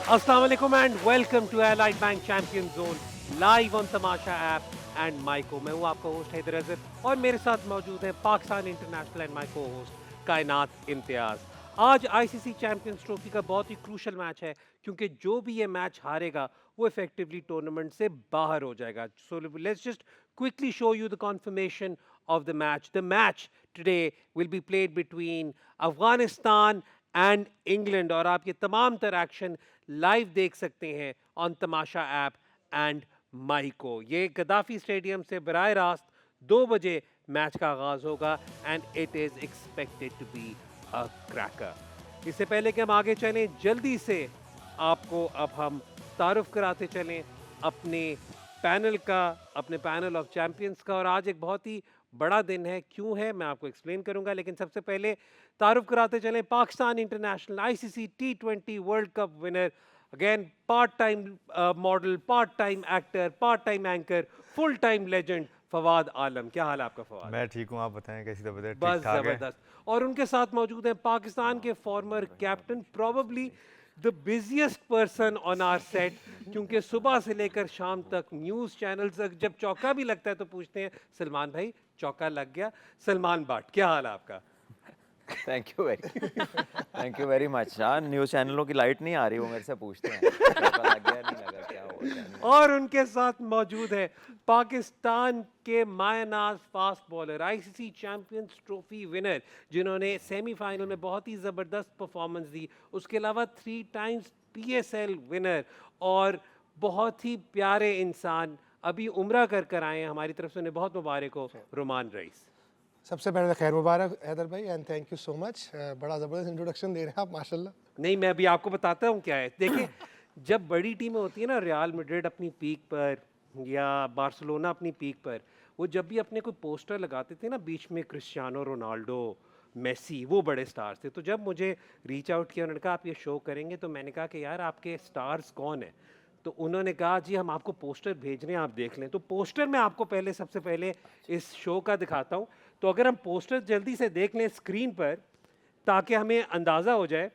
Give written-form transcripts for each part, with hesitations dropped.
Assalamu alaikum and welcome to Allied Bank Champion Zone live on Tamasha app and Myco. मैं हूँ आपका host Haider Azhar और मेरे साथ मौजूद है पाकिस्तान इंटरनेशनल एंड माई को होस्ट कायनात इम्तियाज। आज आईसीसी चैंपियंस ट्रॉफी का बहुत ही क्रूशल मैच है क्योंकि जो भी ये मैच हारेगा वो इफेक्टिवली टूर्नामेंट से बाहर हो जाएगा। So let's just quickly show you the confirmation of the match. The match today will be played between Afghanistan and England और आप ये तमाम तर एक्शन लाइव देख सकते हैं on Tamasha app and Myco. ये गद्दाफी स्टेडियम से बराह रास्त 2 बजे मैच का आगाज होगा and it is expected to be a cracker. इससे पहले कि हम आगे चलें, जल्दी से आपको अब हम तारुफ कराते चलें अपने पैनल का, अपने पैनल ऑफ चैंपियंस का। और आज एक बहुत ही बड़ा दिन है, क्यों है मैं आपको एक्सप्लेन करूंगा, लेकिन सबसे पहले तारुफ कराते चलें Pakistan international ICC T20 world cup winner, again part time model, part time actor, part time anchor, full time legend Fawad Alam. क्या हाल है आपका फवाद? मैं ठीक हूँ, आप बताएं कैसी तबीयत है? बस ठीक ठाक है। जबरदस्त। और उनके साथ मौजूद हैं पाकिस्तान के former captain, probably the busiest person on our set, क्योंकि सुबह से लेकर शाम तक न्यूज़ चैनल्स तक जब चौका भी लगता है तो पूछते हैं सलमान भाई चौका लग गया? सलमान बट, क्या हाल है आपका? Thank you very much. हाँ, न्यूज़ चैनलों की लाइट नहीं आ रही, वो मेरे से पूछते हैं चौका लग गया नहीं लगा, क्या हुआ क्या नहीं। और उनके साथ मौजूद है पाकिस्तान के मायनाज fast bowler, ICC champions trophy winner, जिन्होंने सेमीफाइनल में बहुत ही ज़बरदस्त परफॉर्मेंस दी, उसके अलावा 3 टाइम्स पीएसएल विनर और बहुत ही प्यारे इंसान, अभी उम्रा कर कर आए हैं, हमारी तरफ से उन्हें बहुत मुबारक हो, रुमान रईस। सबसे पहले खैर मुबारक हैदर भाई and thank you so much. बड़ा ज़बरदस्त इंट्रोडक्शन दे रहे हैं आप, माशाल्लाह। नहीं, मैं अभी आपको बताता हूँ क्या है। देखिए, जब बड़ी टीमें होती है ना, रियल मैड्रिड अपनी पीक पर या बार्सिलोना अपनी पीक पर, वो जब भी अपने कोई पोस्टर लगाते थे ना, बीच में क्रिस्टियानो रोनाल्डो, मेसी, वो बड़े स्टार्स थे। तो जब मुझे रीच आउट किया, उन्होंने कहा आप ये शो करेंगे, तो मैंने कहा कि यार आपके स्टार्स कौन है? तो उन्होंने कहा जी हम आपको पोस्टर भेज रहे हैं, आप देख लें। तो पोस्टर मैं आपको पहले, सबसे पहले इस शो का दिखाता हूँ। तो अगर हम पोस्टर जल्दी से देख लें स्क्रीन पर, ताकि हमें अंदाज़ा हो जाए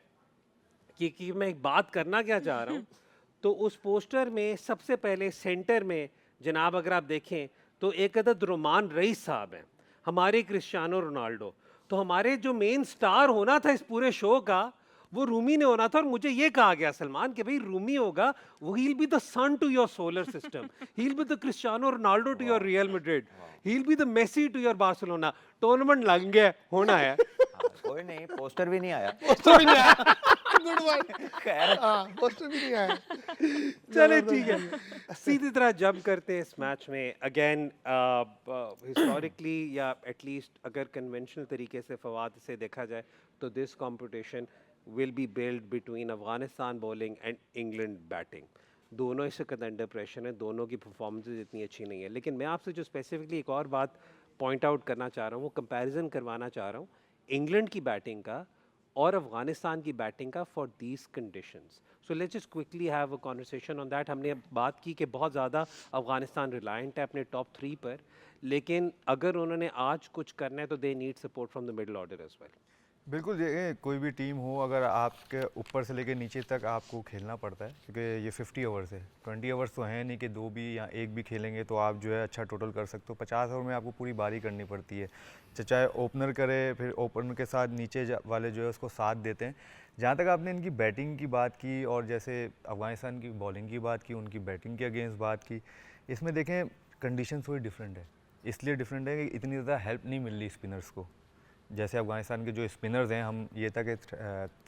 कि मैं एक बात करना क्या चाह रहा हूँ। तो उस पोस्टर में सबसे पहले सेंटर में जनाब अगर आप देखें तो एक अदद रोमान रईस साहब हैं, हमारे क्रिस्टियानो रोनाल्डो। तो हमारे जो मेन स्टार होना था इस पूरे शो का, वो रूमी ने होना था। और मुझे ये कहा गया सलमान कि भाई रूमी होगा, वो he will be the sun to your solar system, he will be the Cristiano Ronaldo to your Real Madrid, he will be the Messi to your Barcelona. Tournament लग गया, होना है। हाँ, कोई नहीं, पोस्टर भी नहीं आया। पोस्टर भी नहीं आया। Good one. खैर, हाँ, पोस्टर भी नहीं आया। चले ठीक है, सीधी तरह जंप करते हैं इस मैच में। अगेन हिस्टोरिकली या एटलीस्ट अगर कन्वेंशनल तरीके से फवाद से देखा जाए तो this competition will be build between Afghanistan bowling and England batting. दोनों इस वक्त अंडर प्रेशर हैं, दोनों की परफॉर्मेंसेज इतनी अच्छी नहीं है। लेकिन मैं आपसे जो स्पेसिफिकली एक और बात पॉइंट आउट करना चाह रहा हूँ, वो कंपैरिजन करवाना चाह रहा हूँ इंग्लैंड की बैटिंग का और अफगानिस्तान की बैटिंग का for these conditions. So let's just quickly have a conversation on that. हमने अब बात की कि बहुत ज़्यादा अफगानिस्तान रिलायंट है अपने टॉप 3 पर, लेकिन अगर उन्होंने आज कुछ करना है तो they need support from the middle order as well. बिल्कुल, ये कोई भी टीम हो, अगर आपके ऊपर से लेकर नीचे तक आपको खेलना पड़ता है, क्योंकि ये 50 ओवर्स है। 20 ओवर्स तो हैं नहीं कि 2 भी या 1 भी खेलेंगे तो आप जो है अच्छा टोटल कर सकते हो। 50 ओवर में आपको पूरी बारी करनी पड़ती है, चाहे ओपनर करे, फिर ओपनर के साथ नीचे वाले जो है उसको साथ देते हैं। जहाँ तक आपने इनकी बैटिंग की बात की और जैसे अफगानिस्तान की बॉलिंग की बात की, उनकी बैटिंग के अगेंस्ट बात की, इसमें देखें कंडीशन थोड़ी डिफरेंट है। इसलिए डिफरेंट है कि इतनी ज़्यादा हेल्प नहीं मिल रही स्पिनर्स को। जैसे अफगानिस्तान के जो स्पिनर्स हैं, हम ये तक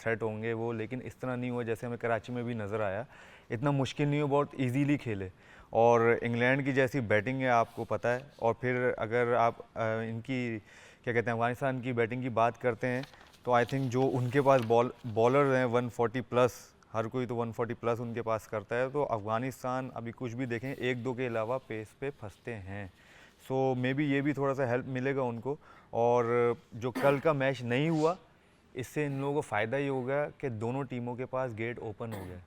थ्रेट होंगे वो, लेकिन इस तरह नहीं हुआ जैसे हमें कराची में भी नज़र आया। इतना मुश्किल नहीं हो, बहुत इजीली खेले। और इंग्लैंड की जैसी बैटिंग है आपको पता है। और फिर अगर आप इनकी क्या कहते हैं अफगानिस्तान की बैटिंग की बात करते हैं तो आई थिंक जो उनके पास बॉलर हैं 140 प्लस, हर कोई तो 140 प्लस उनके पास करता है। तो अफगानिस्तान अभी कुछ भी देखें 1-2 के अलावा पेस पे फंसते हैं। सो मे बी ये भी थोड़ा सा हेल्प मिलेगा उनको। और जो कल का मैच नहीं हुआ, इससे इन लोगों को फ़ायदा ये होगा कि दोनों टीमों के पास गेट ओपन हो गया,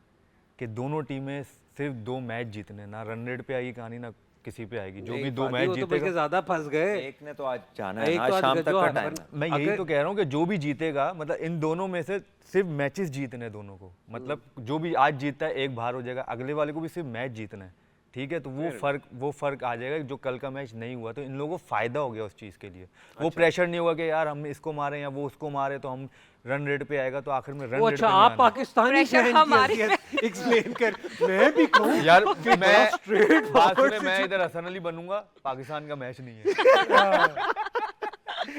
कि दोनों टीमें सिर्फ 2 मैच जीतने, ना रन रेट पे आएगी कहानी, ना किसी पे आएगी। जो नहीं, भी 2 फादी, मैच वो तो बल्कि जीतेगा, ज्यादा फंस गए। एक ने तो आज जाना है एक ना, तो आज शाम तक जो का है, टाइम है। मैं यही अगर- तो कह रहा हूँ कि जो भी जीतेगा, मतलब इन दोनों में से सिर्फ मैचेस जीतने हैं दोनों को। मतलब जो भी आज जीतता है एक बाहर हो जाएगा, अगले वाले को भी सिर्फ मैच जीतना है, ठीक है। तो वो फर्क आ जाएगा जो कल का मैच नहीं हुआ, तो इन लोगों को फायदा हो गया उस चीज़ के लिए। वो प्रेशर नहीं होगा कि यार हम इसको मारे या वो उसको मारे तो हम रन रेट पे आएगा, तो आखिर में रन वो रेट अच्छा, पे नहीं आप आना। पाकिस्तानी Pressure फैन हमारे की एक्सप्लेन कर, मैं भी कहूँ यार कि मैं बड़ा straight बात forward सुने, से मैं इधर हसन अली बनूंगा, पाकिस्तान का मैच नहीं है।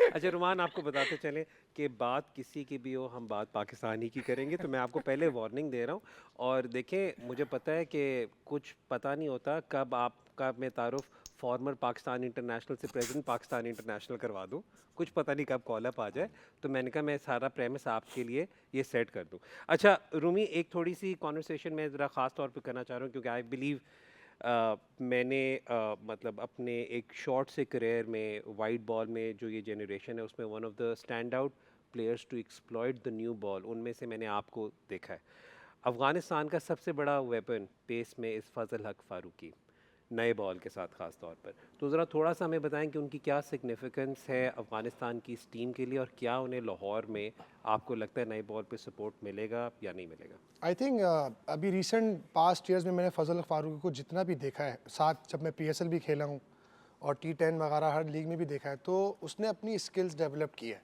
अच्छा रुमान, आपको बताते चलें कि बात किसी की भी हो, हम बात पाकिस्तानी की करेंगे, तो मैं आपको पहले वार्निंग दे रहा हूँ। और देखें, मुझे पता है कि कुछ पता नहीं होता कब आपका मैं तारुफ फॉर्मर पाकिस्तान इंटरनेशनल से प्रेजेंट पाकिस्तान इंटरनेशनल करवा दूँ, कुछ पता नहीं कब कॉल अप आ जाए। तो मैंने कहा मैं सारा प्रेमिस आपके लिए ये सेट कर दूँ। अच्छा रूमी, एक थोड़ी सी कॉन्वर्सेशन में ज़रा ख़ास तौर पे करना चाह रहा हूँ, क्योंकि आई बिलीव मैंने मतलब अपने एक शॉर्ट से करियर में वाइट बॉल में जो ये जनरेशन है उसमें one of the stand out players to exploit the new ball, उनमें से मैंने आपको देखा है। अफ़गानिस्तान का सबसे बड़ा वेपन पेस में इस फजल हक फारूकी, नए बॉल के साथ ख़ास तौर पर। तो ज़रा थोड़ा सा हमें बताएं कि उनकी क्या सिग्निफिकेंस है अफ़गानिस्तान की इस टीम के लिए, और क्या उन्हें लाहौर में आपको लगता है नए बॉल पे सपोर्ट मिलेगा या नहीं मिलेगा? आई थिंक अभी रिसेंट पास्ट ईयर्स में मैंने फजल फारूकी को जितना भी देखा है, साथ जब मैं PSL भी खेला हूँ और T10 वगैरह हर लीग में भी देखा है, तो उसने अपनी स्किल्स डेवलप की है।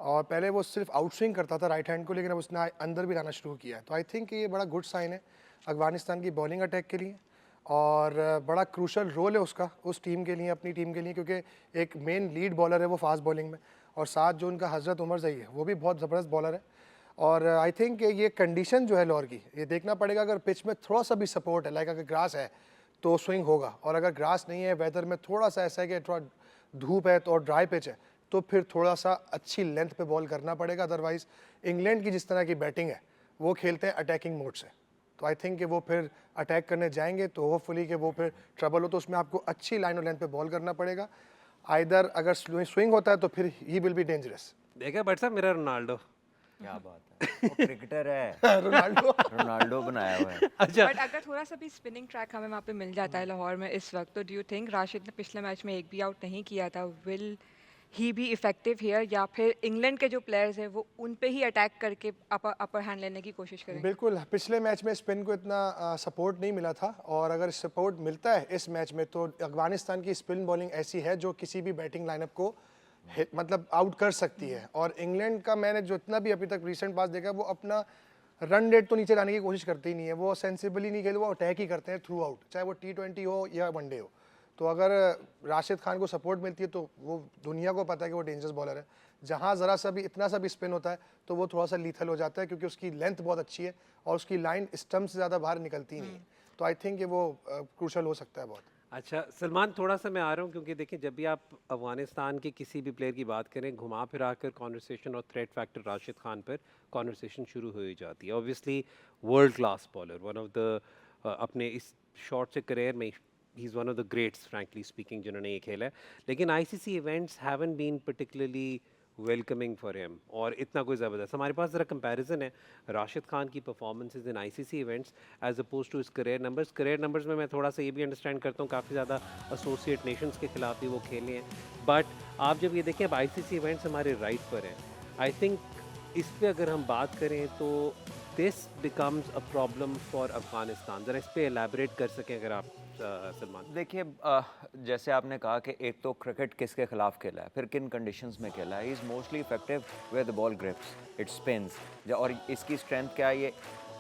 और पहले वो सिर्फ आउटस्विंग करता था राइट हैंड को, लेकिन अब उसने अंदर भी लाना शुरू किया है। तो आई थिंक ये बड़ा गुड साइन है अफगानिस्तान की बॉलिंग अटैक के लिए, और बड़ा क्रूशल रोल है उसका उस टीम के लिए, अपनी टीम के लिए, क्योंकि एक मेन लीड बॉलर है वो फास्ट बॉलिंग में, और साथ जो उनका हजरत उमर जई है वो भी बहुत ज़बरदस्त बॉलर है। और आई थिंक ये कंडीशन जो है लाहौर की, ये देखना पड़ेगा। अगर पिच में थोड़ा सा भी सपोर्ट है, लाइक अगर ग्रास है तो स्विंग होगा, और अगर ग्रास नहीं है, वेदर में थोड़ा सा ऐसा है कि थोड़ा धूप है तो और ड्राई पिच है, तो फिर थोड़ा सा अच्छी लेंथ पे बॉल करना पड़ेगा। अदरवाइज़ इंग्लैंड की जिस तरह की बैटिंग है वो खेलते हैं अटैकिंग मोड से, तो आई थिंक कि वो फिर अटैक करने जाएंगे तो होपफुली कि वो फिर ट्रबल हो, तो उसमें आपको अच्छी लाइन और लेंथ पे बॉल करना पड़ेगा। आइदर अगर स्विंग होता है तो फिर ही विल बी डेंजरस। देखा बट साहब, मेरा रोनाल्डो। क्या बात है, वो क्रिकेटर है, रोनाल्डो रोनाल्डो बनाया हुआ है। अच्छा, बट अगर थोड़ा सा भी स्पिनिंग ट्रैक हमें वहाँ पे मिल जाता है लाहौर में इस वक्त, तो डू यू थिंक राशिद ने पिछले मैच में एक भी आउट नहीं किया था, will he be effective here, या फिर इंग्लैंड के जो प्लेयर्स हैं वो उन पे ही अटैक करके अपर हैंड लेने की कोशिश करेंगे? बिल्कुल, पिछले मैच में स्पिन को इतना सपोर्ट नहीं मिला था, और अगर सपोर्ट मिलता है इस मैच में तो अफगानिस्तान की स्पिन बॉलिंग ऐसी है जो किसी भी बैटिंग लाइनअप को मतलब आउट कर सकती है। और इंग्लैंड का मैंने जितना भी अभी तक रिसेंट पास देखा, वो अपना रन रेट तो नीचे लाने की कोशिश करते ही नहीं है, वो सेंसिबली नहीं खेलते, वो अटैक ही करते हैं थ्रू आउट, चाहे वो T20 हो या वनडे हो। तो अगर राशिद खान को सपोर्ट मिलती है तो वो दुनिया को पता है कि वो डेंजरस बॉलर है। जहाँ ज़रा सा भी इतना सा भी स्पिन होता है तो वो थोड़ा सा लीथल हो जाता है, क्योंकि उसकी लेंथ बहुत अच्छी है और उसकी लाइन स्टम्प से ज़्यादा बाहर निकलती नहीं है। तो आई थिंक कि वो क्रूशल हो सकता है बहुत। अच्छा सलमान, थोड़ा सा मैं आ रहा हूँ, क्योंकि देखिए जब भी आप अफगानिस्तान के किसी भी प्लेयर की बात करें, घुमा फिरा कर कॉन्वर्सेशन और थ्रेट फैक्टर राशिद खान पर कॉन्वर्सेशन शुरू हो ही जाती है। Obviously world class bowler, one of the अपने इस शॉर्ट से करियर में he is one of the greats frankly speaking जिन्होंने ये खेला है। लेकिन ICC events haven't been particularly welcoming for him, और इतना कोई ज़बरदस्त हमारे पास ज़रा कंपैरिजन है राशिद खान की performances in ICC events as opposed to इस करियर नंबर्स। करियर नंबर्स में मैं थोड़ा सा ये भी अंडरस्टैंड करता हूँ, काफ़ी ज़्यादा एसोसिएट नेशंस के खिलाफ भी वो खेले हैं, बट आप जब ये देखें अब ICC इवेंट्स हमारे राइट पर हैं, आई थिंक इस पर अगर हम बात करें तो this becomes a problem for Afghanistan. ज़रा इस पर एलैबोरेट कर सकें अगर आप सलमान। देखिए जैसे आपने कहा कि एक तो क्रिकेट किसके खिलाफ खेला है, फिर किन कंडीशंस में खेला है। He is mostly effective with the ball grips, it spins, और इसकी स्ट्रेंथ क्या है, ये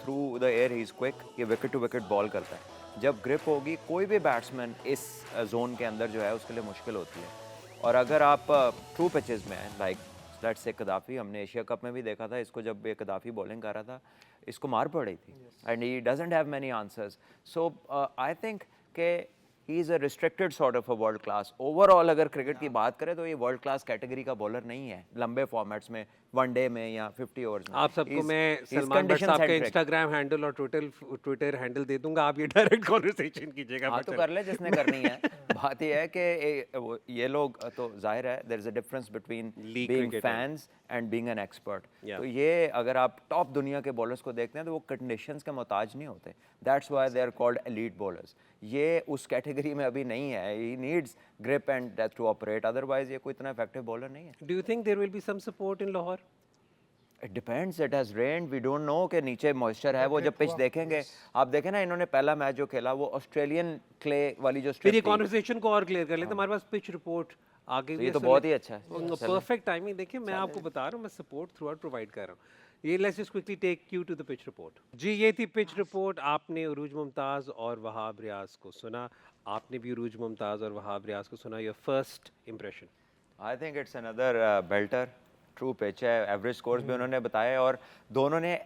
through the air he is quick, ये विकेट टू विकेट बॉल करता है। जब ग्रिप होगी, कोई भी बैट्समैन इस जोन के अंदर जो है उसके लिए मुश्किल होती है। और अगर आप ट्रू पिचेस में हैं, लाइक लेट्स से कदाफ़ी, हमने एशिया कप में भी देखा था इसको, जब ये कदाफ़ी बॉलिंग कर रहा था इसको मार पड़ रही थी, and he doesn't have many answers. So I think कि he is a restricted sort of a world class. Overall अगर क्रिकेट की बात करें तो ये वर्ल्ड क्लास कैटेगरी का बॉलर नहीं है लंबे फॉर्मेट्स में, वनडे में या 50 ओवर्स में। आप सबको He's- मैं he's सलमान भट्ट condition साहब के centric. इंस्टाग्राम हैंडल और ट्विटर हैंडल दे दूंगा, आप ये डायरेक्ट कॉन्वर्सेशन कीजिएगा। हाँ तो कर ले जिसने करनी है। बात ये है कि ये लोग तो जाहिर है there is a difference between League being cricketer. Fans and being an expert. Yeah. तो ये अगर आप टॉप दुनिया के बॉलर्स को देखते हैं तो वो कंडीशंस के मोहताज नहीं होते। That's why they are called elite bowlers. ये उस कैटेगरी में अभी नहीं है। He needs grip and death to operate, otherwise ये कोई इतना इफेक्टिव बॉलर नहीं है। Do you think there will be some support in Lahore? It depends, it has rained, we don't know कि नीचे मॉइस्चर है। वो जब पिच देखेंगे, आप देखें ना, इन्होंने पहला मैच जो खेला वो ऑस्ट्रेलियन क्ले वाली जो फिर स्ट्रिप ये थी, कॉन्वर्सेशन को और क्लियर कर लेते हैं। हमारे पास पिच रिपोर्ट आगे तो भी ये तो असल बहुत में- ही अच्छा है। Perfect timing. देखिए मैं आपको बता रहा हूँ, मैं सपोर्ट थ्रू आउट प्रोवाइड कर रहा हूँ। ये let's just quickly take you to the pitch report. जी ये थी पिच रिपोर्ट। आपने उरूज मुमताज़ और वहाब रियाज को सुना। आपने भी उरूज मुमताज़ और वहाब रियाज को सुना। Your first impression? I think it's another belter, true pitch है। एवरेज स्कोर्स भी उन्होंने बताए और दोनों ने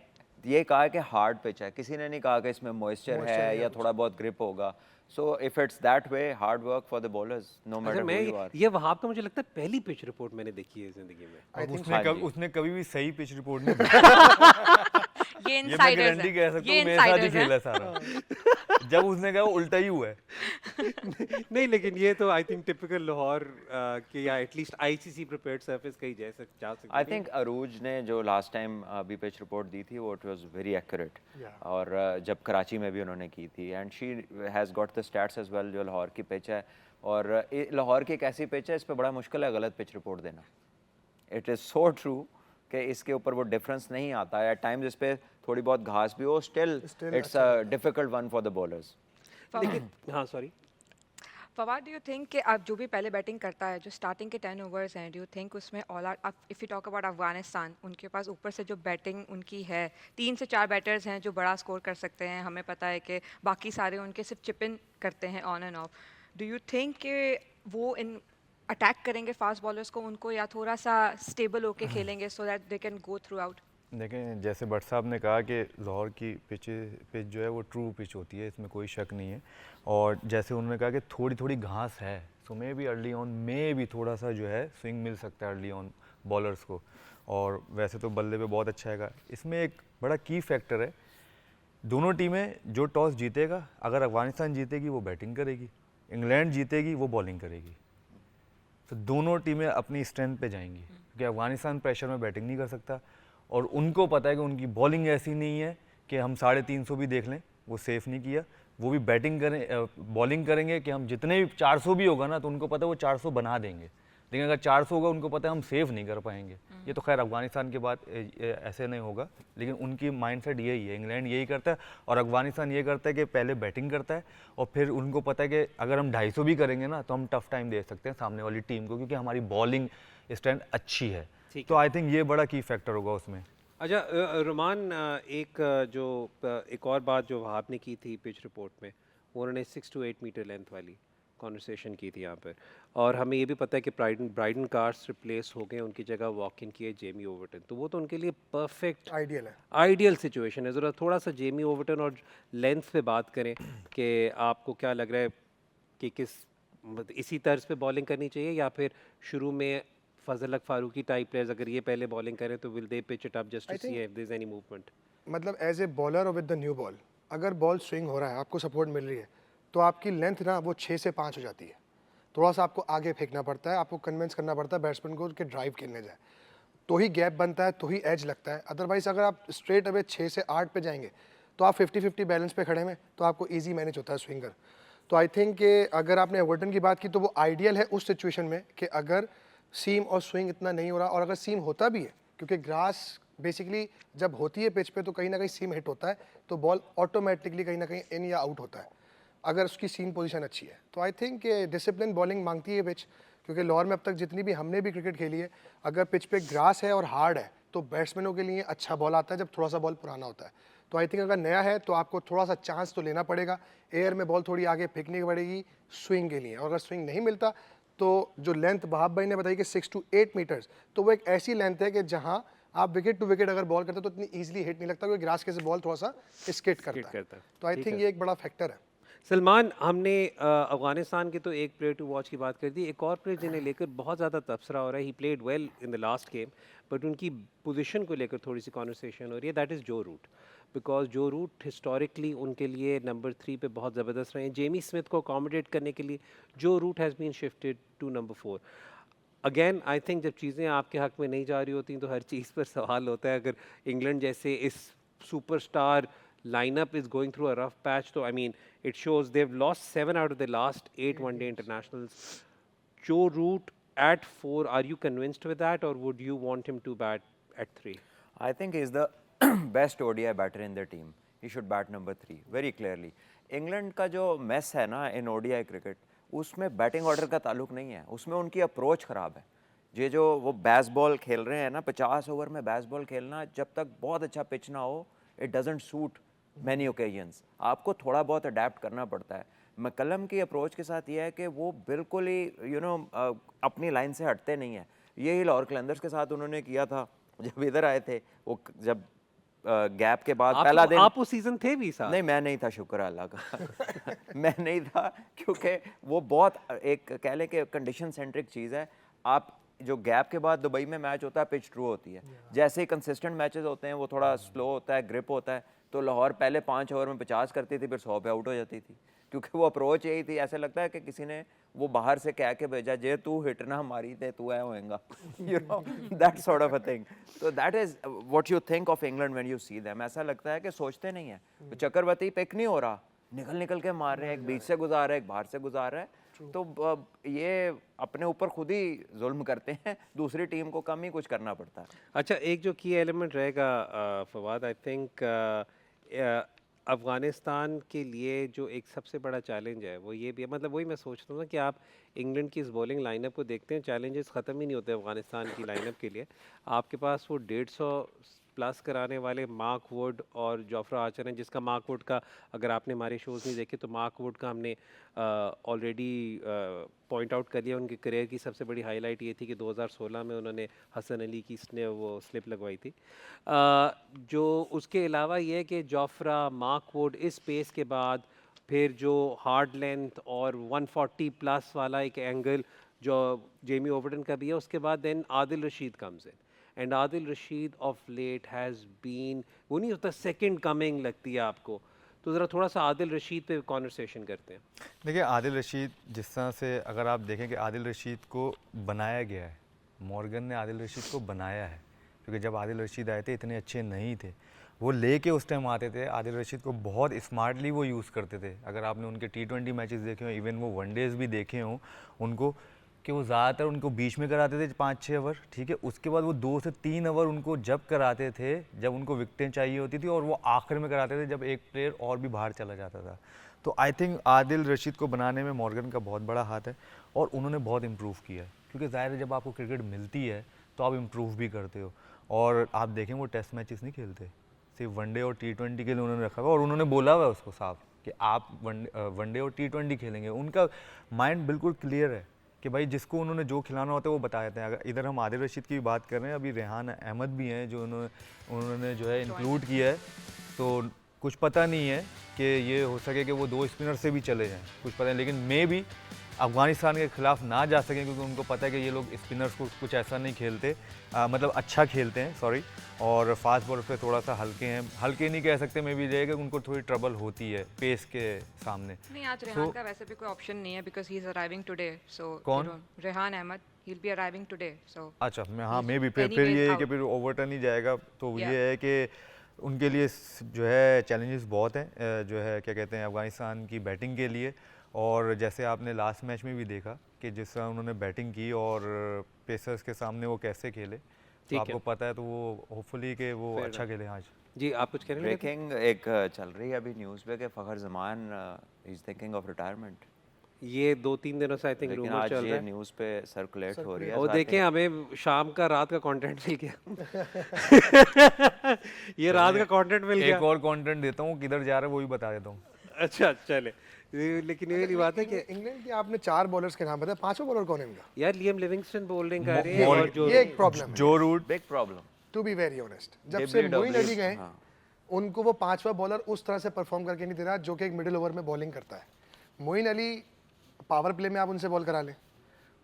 ये कहा कि हार्ड पिच है, किसी ने नहीं कहा कि इसमें मॉइस्चर है या थोड़ा बहुत ग्रिप होगा। So if it's that way, hard work for the bowlers no अच्छा मैटर मैं हू यू आर। ये वहाब का मुझे लगता है पहली पिच रिपोर्ट मैंने देखी है ज़िंदगी में। अब हाँ जी। उसने कभी भी सही पिच रिपोर्ट नहीं दी। ये ये मैं इनसाइडर्स गारंटी कह हैं, सकता ये हूँ, मेरे साथ ही इनसाइडर्स हैं। खेला सारा। जब उसने कहा वो उल्टा ही हुआ है। नहीं लेकिन ये तो आई थिंक टिपिकल लाहौर के या एटलीस्ट आईसीसी प्रिपेयर्ड सरफेस कहीं जा सकते आई थिंक अरूज ने जो लास्ट टाइम अभी पिच रिपोर्ट दी थी वो इट वाज वेरी एक्यूरेट। और जब कराची में भी उन्होंने की थी and she has got the stats as well जो लाहौर की पिच है। और लाहौर की एक ऐसी पिच है, इस पे बड़ा मुश्किल है गलत पिच रिपोर्ट देना। इट इज़ सो ट्रू कि इसके ऊपर वो डिफरेंस नहीं आता है। एट टाइम्स इस पे थोड़ी बहुत घास भी हो, still it's a difficult one for the bowlers. लेकिन हाँ sorry Fawad, do you think कि अब जो भी पहले बैटिंग करता है, जो स्टार्टिंग के 10 ओवर्स हैं, डू यू थिंक उसमें all out, if you talk about Afghanistan, उनके पास ऊपर से जो बैटिंग उनकी है, 3 से 4 बैटर्स हैं जो बड़ा स्कोर कर सकते हैं। हमें पता है कि बाकी सारे उनके सिर्फ चिप इन करते हैं on end of. Do you think कि वो इन अटैक करेंगे फास्ट बॉलर्स को उनको, या थोड़ा सा स्टेबल होके खेलेंगे so that they can go through out? देखें जैसे भट्ट साहब ने कहा कि लाहौर की पिच जो है वो ट्रू पिच होती है, इसमें कोई शक नहीं है। और जैसे उन्होंने कहा कि थोड़ी थोड़ी घास है, सो मे भी अर्ली ऑन में भी थोड़ा सा जो है स्विंग मिल सकता है अर्ली ऑन बॉलर्स को। और वैसे तो बल्ले पे बहुत अच्छा है। इसमें एक बड़ा की फैक्टर है, दोनों टीमें जो टॉस जीतेगा, अगर अफगानिस्तान जीतेगी वो बैटिंग करेगी, इंग्लैंड जीतेगी वो बॉलिंग करेगी। तो दोनों टीमें अपनी स्ट्रेंथ पे जाएंगी क्योंकि अफगानिस्तान प्रेशर में बैटिंग नहीं कर सकता और उनको पता है कि उनकी बॉलिंग ऐसी नहीं है कि हम 350 भी देख लें, वो सेफ़ नहीं किया। वो भी बैटिंग करें, बॉलिंग करेंगे कि हम जितने भी 400 भी होगा ना तो उनको पता है वो 400 बना देंगे, लेकिन अगर 400 होगा उनको पता है हम सेफ नहीं कर पाएंगे। ये तो खैर अफगानिस्तान के बाद ऐसे नहीं होगा, लेकिन उनकी माइंडसेट यही है। इंग्लैंड यही करता है और अफगानिस्तान ये करता है कि पहले बैटिंग करता है और फिर उनको पता है कि अगर हम 250 भी करेंगे ना तो हम टफ टाइम दे सकते हैं सामने वाली टीम को, क्योंकि हमारी बॉलिंग स्ट्रेंथ अच्छी है। तो आई थिंक ये बड़ा की फैक्टर होगा उसमें। अच्छा रुमान, एक और बात जो वहाब ने की थी पिच रिपोर्ट में, उन्होंने 6 to 8 मीटर लेंथ वाली कॉन्वर्सेशन की थी यहाँ पर, और हमें ये भी पता है कि ब्राइडन कार्स रिप्लेस हो गए, उनकी जगह वॉक इन किए जेमी ओवर्टन, तो वो तो उनके लिए परफेक्ट आइडियल है। आइडियल सिचुएशन है। ज़रा थोड़ा सा जेमी ओवर्टन और लेंथ पे बात करें कि आपको क्या लग रहा है कि इसी तर्ज पे बॉलिंग करनी चाहिए या फिर शुरू में फजल फारूकी टाइप प्लेयर्स अगर ये पहले बॉलिंग करें तो will they pitch it up just to see if there is any movement? मतलब एज ए बॉलर और विद द न्यू बॉल, अगर बॉल स्विंग हो रहा है, आपको सपोर्ट मिल रही है, तो आपकी लेंथ ना वो 6 से 5 हो जाती है। थोड़ा सा आपको आगे फेंकना पड़ता है, आपको कन्विंस करना पड़ता है बैट्समैन को कि ड्राइव खेलने जाए, तो ही गैप बनता है, तो ही एज लगता है। अदरवाइज अगर आप स्ट्रेट अवे 6 से 8 पे जाएंगे तो आप 50-50 बैलेंस पे खड़े में, तो आपको ईजी मैनेज होता है स्विंगर। तो आई थिंक कि अगर आपने ओवर्टन की बात की तो वो आइडियल है उस सिचुएशन में कि अगर सीम और स्विंग इतना नहीं हो रहा, और अगर सीम होता भी है, क्योंकि ग्रास बेसिकली जब होती है पिच पे तो कहीं ना कहीं सीम हिट होता है, तो बॉल ऑटोमेटिकली कहीं ना कहीं इन या आउट होता है अगर उसकी सीम पोजीशन अच्छी है। तो आई थिंक डिसिप्लिन बॉलिंग मांगती है पिच, क्योंकि लाहौर में अब तक जितनी भी हमने भी क्रिकेट खेली है, अगर पिच पे ग्रास है और हार्ड है तो बैट्समैनों के लिए अच्छा बॉल आता है जब थोड़ा सा बॉल पुराना होता है। तो आई थिंक अगर नया है तो आपको थोड़ा सा चांस तो लेना पड़ेगा, एयर में बॉल थोड़ी आगे फेंकनी पड़ेगी स्विंग के लिए, और अगर स्विंग नहीं मिलता तो जो लेंथ वहाब भाई ने बताई कि 6 to 8 मीटर्स, तो वो एक ऐसी लेंथ है कि जहां आप विकेट टू विकेट अगर बॉल करते हो तो इतनी ईजिली हिट नहीं लगता, क्योंकि ग्रास के से बॉल थोड़ा सा स्किट करता है। तो आई थिंक ये एक बड़ा फैक्टर है। सलमान, हमने अफगानिस्तान के तो एक प्लेयर टू वॉच की बात कर दी, एक और प्लेयर जिन्हें लेकर बहुत ज़्यादा तबसरा हो रहा है, he played well in the last game, but उनकी पोजीशन को लेकर थोड़ी सी कॉन्वर्सेशन हो रही है, दैट इज़ जो रूट। बिकॉज जो रूट हिस्टोरिकली उनके लिए नंबर 3 पे बहुत ज़बरदस्त रहे हैं। जेमी स्मिथ को अकोमोडेट करने के लिए जो Root has been shifted to number 4। Again I think जब चीज़ें आपके हक में नहीं जा रही होती तो हर चीज़ पर सवाल होता है। अगर इंग्लैंड जैसे इस superstar lineup is going through a rough patch, so I mean it shows they've lost 7 out of the last 8 one-day internationals. Joe Root at 4, are you convinced with that, or would you want him to bat at 3? I think he's the best ODI batter in their team. He should bat number 3 very clearly. England का जो mess है ना इन ODI cricket, उसमें batting order का ताल्लुक नहीं है, उसमें उनकी अप्रोच ख़राब है। ये जो वो बेसबॉल खेल रहे हैं ना, 50 ओवर में बेसबॉल खेलना, जब तक बहुत अच्छा पिच ना हो, it doesn't suit many occasions. आपको थोड़ा बहुत अडेप्ट करना पड़ता है। मैकलम की अप्रोच के साथ ये है कि वो बिल्कुल ही अपनी लाइन से हटते नहीं है। यही लाहौर कलंदर्स के साथ उन्होंने किया था जब इधर आए थे। वो जब गैप के बाद पहला दिन, आप उस सीजन थे भी साथ? नहीं, मैं नहीं था, शुक्र है अल्लाह का। मैं नहीं था, क्योंकि वो बहुत एक कह लें कि कंडीशन सेंट्रिक चीज़ है। आप जो गैप के बाद दुबई में मैच होता है, पिच ट्रू होती है। जैसे ही कंसिस्टेंट मैचेस होते हैं, वो थोड़ा स्लो होता है, ग्रिप होता है, तो लाहौर पहले 5 ओवर में 50 करती थी, फिर 100 पे आउट हो जाती थी, क्योंकि वो अप्रोच यही थी। ऐसे लगता है कि किसी ने वो बाहर से कह के भेजा, जे तू हिट ना हमारी थे तू है होएगा, you know, that sort of a thing. तो that is what you think of England when you see them. ऐसा लगता है कि सोचते नहीं है। तो चक्रवर्ती पिक नहीं हो रहा, निकल के मार रहे हैं, एक बीच से गुजार रहा है, एक बाहर से गुजार रहा है। तो ये अपने ऊपर खुद ही जुल्म करते हैं, दूसरी टीम को कम ही कुछ करना पड़ता है। अच्छा, एक जो की एलिमेंट रहेगा फवाद, आई थिंक अफ़गानिस्तान के लिए जो एक सबसे बड़ा चैलेंज है वो ये भी है, मतलब वही मैं सोचता हूँ ना कि आप इंग्लैंड की इस बॉलिंग लाइनअप को देखते हैं, चैलेंजेस ख़त्म ही नहीं होते अफ़गानिस्तान की लाइनअप के लिए। आपके पास वो 150 प्लस कराने वाले मार्क वुड और जोफ्रा आर्चर हैं, जिसका मार्क वुड का अगर आपने हमारे शोज़ नहीं देखे तो मार्क वुड का हमने ऑलरेडी पॉइंट आउट कर लिया। उनके करियर की सबसे बड़ी हाईलाइट ये थी कि 2016 में उन्होंने हसन अली की वो स्लिप लगवाई थी। जो उसके अलावा ये है कि जोफ्रा, मार्क वुड इस पेस के बाद फिर जो हार्ड लेंथ और 140 प्लस वाला एक एंगल जो जेमी ओवरटन का भी है, उसके बाद then Adil Rashid comes in, and Adil Rashid of late has been, वो नहीं होता सेकंड कमिंग लगती है आपको, तो ज़रा थोड़ा सा आदिल रशीद पे कॉन्वर्सेशन करते हैं। देखिए, आदिल रशीद जिस तरह से अगर आप देखें कि आदिल रशीद को बनाया गया है, मॉर्गन ने आदिल रशीद को बनाया है, क्योंकि जब आदिल रशीद आए थे इतने अच्छे नहीं थे, वो लेके उस टाइम आते थे, आदिल रशीद को बहुत स्मार्टली वो यूज़ करते थे। अगर आपने उनके T20 मैचेस देखे हों, इवन वो वनडेज़ भी देखे हों उनको, कि वो ज़्यादातर उनको बीच में कराते थे 5-6 ओवर, ठीक है, उसके बाद वो 2 से 3 ओवर उनको जब कराते थे जब उनको विकटें चाहिए होती थी, और वो आखिर में कराते थे जब एक प्लेयर और भी बाहर चला जाता था। तो आई थिंक आदिल रशीद को बनाने में मॉर्गन का बहुत बड़ा हाथ है, और उन्होंने बहुत इम्प्रूव किया है, क्योंकि ज़ाहिर है जब आपको क्रिकेट मिलती है तो आप इम्प्रूव भी करते हो। और आप देखें वो टेस्ट मैचेस नहीं खेलते, सिर्फ वनडे और T20 के लिए उन्होंने रखा हुआ, और उन्होंने बोला हुआ है उसको साफ कि आप वनडे और T20 खेलेंगे। उनका माइंड बिल्कुल क्लियर है कि भाई जिसको उन्होंने जो खिलाना होता है वो बता देते हैं। अगर इधर हम आदिल रशीद की बात कर रहे हैं, अभी रेहान अहमद भी हैं जो उन्होंने जो है इंक्लूड किया है, तो कुछ पता नहीं है कि ये हो सके कि वो 2 स्पिनर से भी चले जाएं, कुछ पता नहीं, लेकिन मे भी अफ़गानिस्तान के ख़िलाफ़ ना जा सकें, क्योंकि उनको पता है कि ये लोग स्पिनर्स को कुछ ऐसा नहीं खेलते, मतलब अच्छा खेलते हैं, सॉरी, और फास्ट बॉलर पे थोड़ा सा हल्के हैं, हल्के नहीं कह सकते, मे भी रहेगा उनको थोड़ी ट्रबल होती है पेस के सामने। नहीं, आज रेहान का वैसे भी कोई ऑप्शन नहीं है, because he is arriving today, so कौन? Rehan Ahmed, he will be arriving today, so अच्छा, मैं हाँ मे भी फिर ये है कि फिर ओवरटर्न ही जाएगा, तो ये है कि उनके लिए जो है चैलेंजेस बहुत हैं, जो है क्या कहते हैं अफ़गानिस्तान की बैटिंग के लिए। और जैसे आपने लास्ट मैच में भी देखा कि जिस तरह उन्होंने बैटिंग की और पेसर्स के सामने वो कैसे खेले, तो आपको पता है, तो वो होपफुली कि वो अच्छा खेले आज। जी, आप कुछ कह रहे हैं? ब्रेकिंग एक चल रही है अभी न्यूज़ पे कि फ़खर ज़मान इज़ थिंकिंग ऑफ रिटायरमेंट। ये 2-3 दिनों से आई थिंक लेकिन रूमर आज चल ये रहा है, न्यूज़ पे सर्कुलेट हो रही है। और देखें हमें शाम का रात का कंटेंट मिल गया। ये रात का कंटेंट मिल गया। एक और कंटेंट देता हूँ, किधर जा रहा है वो भी बता देता हूँ। अच्छा, चले, लेकिन ये वाली बात है कि इंग्लैंड के आपने 4 बॉलर्स के नाम बताए, 5वां बॉलर कौन है इनका? यार लियम लिविंगस्टन बॉलिंग कर रहे हैं, और जो ये एक प्रॉब्लम है, जो Root big problem. To be very honest. जब Debris से मोइन W, अली गए, हाँ। उनको वो पांचवा बॉलर उस तरह से परफॉर्म करके नहीं दे रहा जो कि एक मिडिल ओवर में बॉलिंग करता है। मोइन अली पावर प्ले में आप उनसे बॉल करा लें,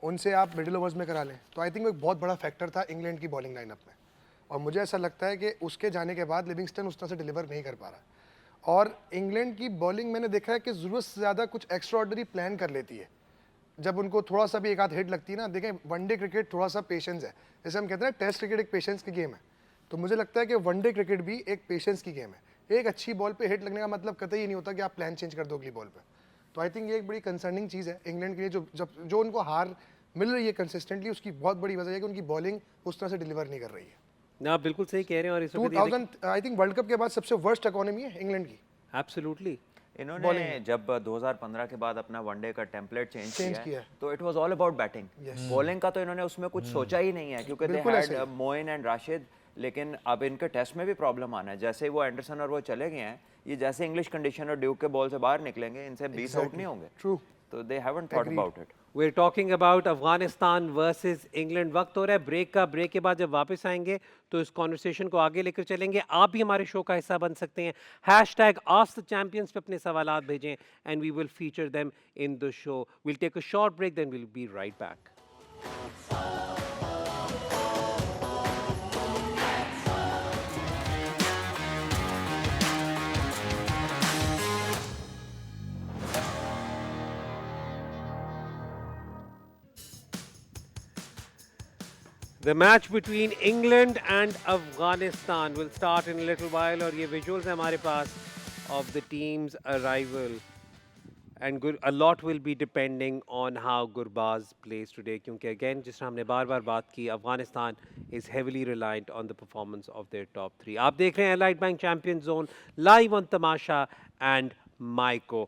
उनसे आप मिडिल ओवर्स में करा लें, तो आई थिंक वो एक बहुत बड़ा फैक्टर था इंग्लैंड की बॉलिंग लाइनअप में। और मुझे ऐसा लगता है कि उसके जाने के बाद लिविंगस्टन उस तरह से डिलीवर नहीं कर पा रहा। और इंग्लैंड की बॉलिंग मैंने देखा है कि ज़रूरत से ज़्यादा कुछ एक्स्ट्रा ऑर्डिनरी प्लान कर लेती है। जब उनको थोड़ा सा भी एक आध हिट लगती है ना, देखें वनडे क्रिकेट थोड़ा सा पेशेंस है, जैसे हम कहते हैं टेस्ट क्रिकेट एक पेशेंस की गेम है, तो मुझे लगता है कि वनडे क्रिकेट भी एक पेशेंस की गेम है। एक अच्छी बॉल पे हिट लगने का मतलब कतई नहीं होता कि आप प्लान चेंज कर दो अगली बॉल पे। तो आई थिंक ये एक बड़ी कंसर्निंग चीज़ है इंग्लैंड के लिए, जो उनको हार मिल रही है कंसिस्टेंटली, उसकी बहुत बड़ी वजह है कि उनकी बॉलिंग उस तरह से डिलीवर नहीं कर रही है। ना आप बिल्कुल सही कह रहे हैं और इस वक्त 2000 आई थिंक वर्ल्ड कप के बाद सबसे वर्स्ट इकोनॉमी है इंग्लैंड की। एब्सोल्युटली। इन्होंने जब 2015 के बाद अपना वनडे का टेम्पलेट चेंज किया किया है। तो it was all about batting. Bowling का तो इन्होंने उसमें कुछ सोचा ही नहीं है क्योंकि दे बिल्कुल ऐसे हैड मोइन एंड राशिद। लेकिन अब इनके टेस्ट में भी प्रॉब्लम आना है। जैसे ही वो एंडरसन और वो चले गए हैं, ये जैसे इंग्लिश कंडीशन और ड्यूक के बॉल से बाहर निकलेंगे, इनसे 20 आउट नहीं होंगे। True. तो they haven't thought about it. We're talking about Afghanistan versus England. वक्त हो रहा है ब्रेक का। ब्रेक के बाद जब वापस आएंगे तो इस कॉन्वर्सेशन को आगे लेकर चलेंगे। आप भी हमारे शो का हिस्सा बन सकते हैं। हैशटैग आस्क द चैंपियंस पे अपने सवालात भेजें and we will feature them in the show. Will take a short break, then will be right back. The match between England and Afghanistan will start in a little while और ये visuals हैं हमारे पास of the team's arrival and a lot will be depending on how Gurbaz plays today क्योंकि again जिस तरह हमने बार-बार बात की, Afghanistan is heavily reliant on the performance of their top three। आप देख रहे हैं Allied Bank Champions Zone live on Tamasha and Maiko।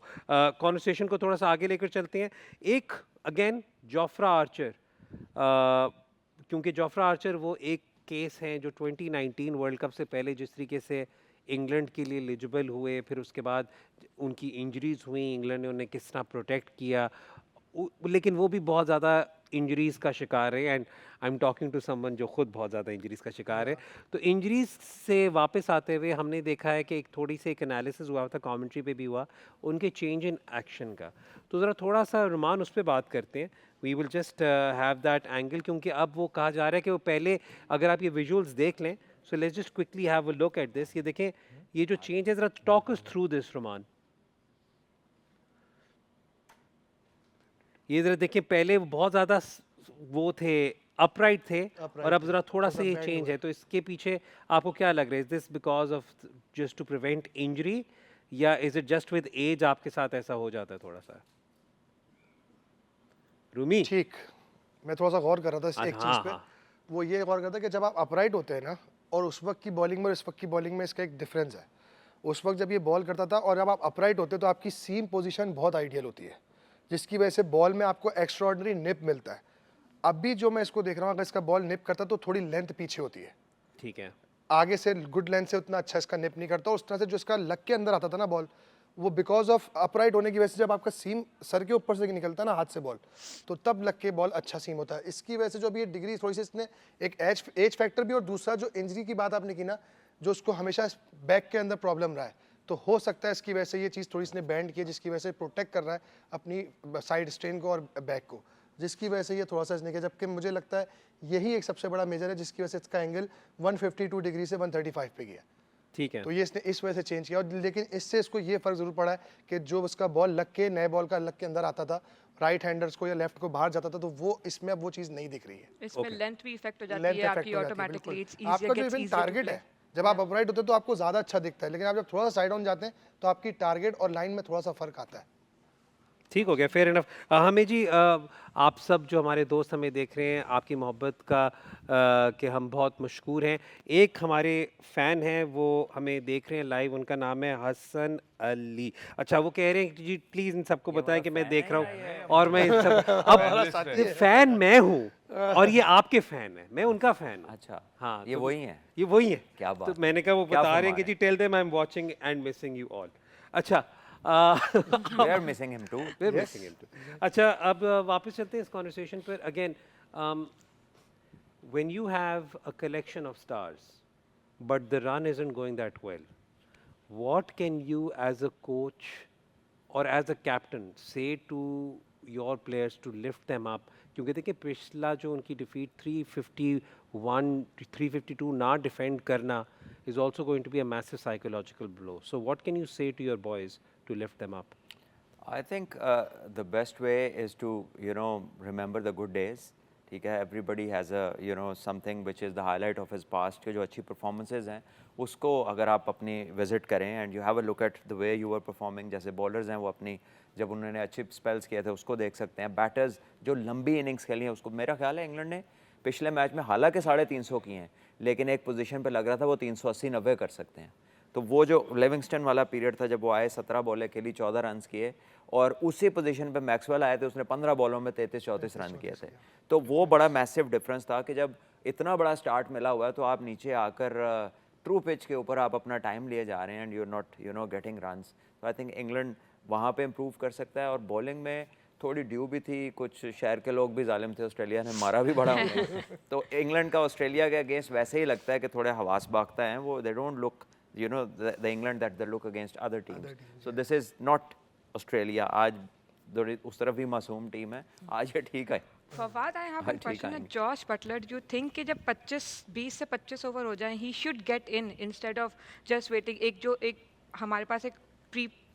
Conversation को थोड़ा सा आगे लेकर चलते हैं। एक again जोफ्रा आर्चर, क्योंकि जोफ्रा आर्चर वो एक केस हैं जो 2019 वर्ल्ड कप से पहले जिस तरीके से इंग्लैंड के लिए एलिजिबल हुए, फिर उसके बाद उनकी इंजरीज हुई, इंग्लैंड ने उन्हें किस तरह प्रोटेक्ट किया, लेकिन वो भी बहुत ज़्यादा इंजरीज़ का शिकार है। And I am talking to someone जो खुद बहुत ज़्यादा इंजरीज़ का शिकार है। तो इंजरीज़ से वापस आते हुए हमने देखा है कि एक थोड़ी सी एक एनालिसिस हुआ था, कमेंट्री पे भी हुआ, उनके चेंज इन एक्शन का। तो ज़रा थोड़ा सा रुमान उस पर बात करते हैं। We will just have that angle क्योंकि अब वो कहा जा रहा है कि वो पहले, अगर आप ये विजुअल्स देख लें, so let's just quickly have a look at this. ये देखें, ये जो चेंज है, ज़रा टॉक अस थ्रू दिस रुमान। ये ज़रा देखिए, पहले बहुत ज़्यादा वो थे, अपराइट थे, और अब ज़रा थोड़ा सा ये चेंज है। तो इसके पीछे आपको क्या लग रहा है? Is this because of just to prevent injury या is it just with age आपके साथ ऐसा हो जाता है थोड़ा सा? रूमी ठीक, मैं थोड़ा सा गौर कर रहा था इस एक हाँ, चीज़ पे। हाँ। वो ये गौर करता है कि जब आप अपराइट होते हैं ना, और उस वक्त की बॉलिंग में और इस वक्त की बॉलिंग में इसका एक डिफरेंस है। उस वक्त जब ये बॉल करता था और जब आप अपराइट होते तो आपकी सीम पोजीशन बहुत आइडियल होती है, जिसकी वजह से बॉल में आपको एक्स्ट्रा ऑर्डिनरी निप मिलता है। अब भी जो मैं इसको देख रहा हूँ, अगर इसका बॉल निप करता तो थोड़ी लेंथ पीछे होती है, ठीक है, आगे से गुड लेंथ से उतना अच्छा इसका निप नहीं करता। उस तरह से जो इसका लग के अंदर आता था ना बॉल, वो बिकॉज ऑफ अपराइट होने की वजह से जब आपका सीम सर के ऊपर से निकलता है ना हाथ से बॉल, तो तब लग के बॉल अच्छा सीम होता है। इसकी वजह से जो अभी ये डिग्री थोड़ी सी इसने एक एज फैक्टर भी, और दूसरा जो इंजरी की बात आपने की ना, जो उसको हमेशा बैक के अंदर प्रॉब्लम रहा है, तो हो सकता है इसकी वजह से ये चीज़ थोड़ी इसने बैंड की है, जिसकी वजह से प्रोटेक्ट कर रहा है अपनी साइड स्ट्रेन को और बैक को, जिसकी वजह से ये थोड़ा सा इसने किया। जबकि मुझे लगता है यही एक सबसे बड़ा मेजर है जिसकी वजह से इसका एंगल 152 डिग्री से 135 पे गया। ठीक है। तो ये इसने इस वजह से चेंज किया। और लेकिन इससे इसको ये फ़र्क ज़रूर पड़ा है कि जो उसका बॉल लग के, नए बॉल का लग के अंदर आता था राइट हैंडर्स को या लेफ्ट को बाहर जाता था, तो वो इसमें अब वो चीज़ नहीं दिख रही है। इसमें लेंथ भी इफेक्ट हो जाती लेंथ है इफेक्ट आपकी हो जाती है, ऑटोमेटिकली। बिल्कुल। इट्स इजियर, आपका जो gets even easier to target play. है, जब आप अपराइट होते हैं तो आपको ज़्यादा अच्छा दिखता है, लेकिन आप जब थोड़ा सा साइड ऑन जाते हैं तो आपकी टारगेट और लाइन में थोड़ा सा फ़र्क आता है। ठीक हो गया, फेयर इनफ। हमें जी, आप सब जो हमारे दोस्त हमें देख रहे हैं, आपकी मोहब्बत का कि हम बहुत मशकूर हैं। एक हमारे फ़ैन हैं, वो हमें देख रहे हैं लाइव, उनका नाम है हसन अली। अच्छा, वो कह रहे हैं कि जी प्लीज़ इन सबको बताएं कि मैं देख रहा हूँ और मैं इन सब अब फ़ैन मैं हूँ और ये आपके फ़ैन हैं, मैं उनका फ़ैन हूँ। अच्छा, हाँ, ये तो वही हैं। ये वही है। क्या तो बात मैंने कहा वो क्या बता रहे हैं फरमा कि जी tell them I am watching and missing you all. अच्छा, We are missing him too. We're missing him too. अच्छा, अब वापस चलते हैं इस कॉन्वर्सेशन पर। Again, when you have a collection of stars but the run isn't going that well, what can you as a coach or as a captain say to your players to lift them up? क्योंकि देखिए पिछला जो उनकी defeat 351 352 ना defend करना is also going to be a massive psychological blow. So what can you say to your boys to lift them up? I think the best way is to, you know, remember the good days. ठीक है, everybody has a, you know, something which is the highlight of his past. के जो अच्छी performances हैं उसको अगर आप अपनी visit करें and you have a look at the way you were performing, जैसे bowlers हैं वो अपनी जब उन्होंने अच्छे spells किए थे उसको देख सकते हैं. Batters जो लंबी innings खेली हैं उसको मेरा ख्याल है इंग्लैंड ने पिछले मैच में हालांकि 350 की हैं लेकिन एक पोजीशन पे लग रहा था वो 380-90 कर सकते हैं. तो वो जो लिविंगस्टन वाला पीरियड था जब वो आए 17 बॉलें खेली 14 रन किए और उसी पोजीशन पे मैक्सवेल आए थे उसने 15 बॉलों में 33-34 रन किए थे. तो वो बड़ा मैसिव डिफरेंस था कि जब इतना बड़ा स्टार्ट मिला हुआ है तो आप नीचे आकर ट्रू पिच के ऊपर आप अपना टाइम लिए जा रहे हैं and you are not, you know, getting runs. तो आई थिंक इंग्लैंड वहाँ पे इम्प्रूव कर सकता है. और बॉलिंग में थोड़ी ड्यू भी थी, कुछ शहर के लोग भी जालिम थे, ऑस्ट्रेलिया ने मारा भी बड़ा उन्हें. तो इंग्लैंड का ऑस्ट्रेलिया के अगेंस्ट वैसे ही लगता है कि थोड़े हवास बागता हैं वो. They don't look, you know, the England that they look against other teams. So this is not Australia. आज उस तरफ भी मासूम टीम है, आज ये ठीक है. Fawad, I have a question at Josh Butler. Do you think कि जब 20 से 25 ओवर हो जाएं, he should get in instead of just waiting? एक हमारे पास एक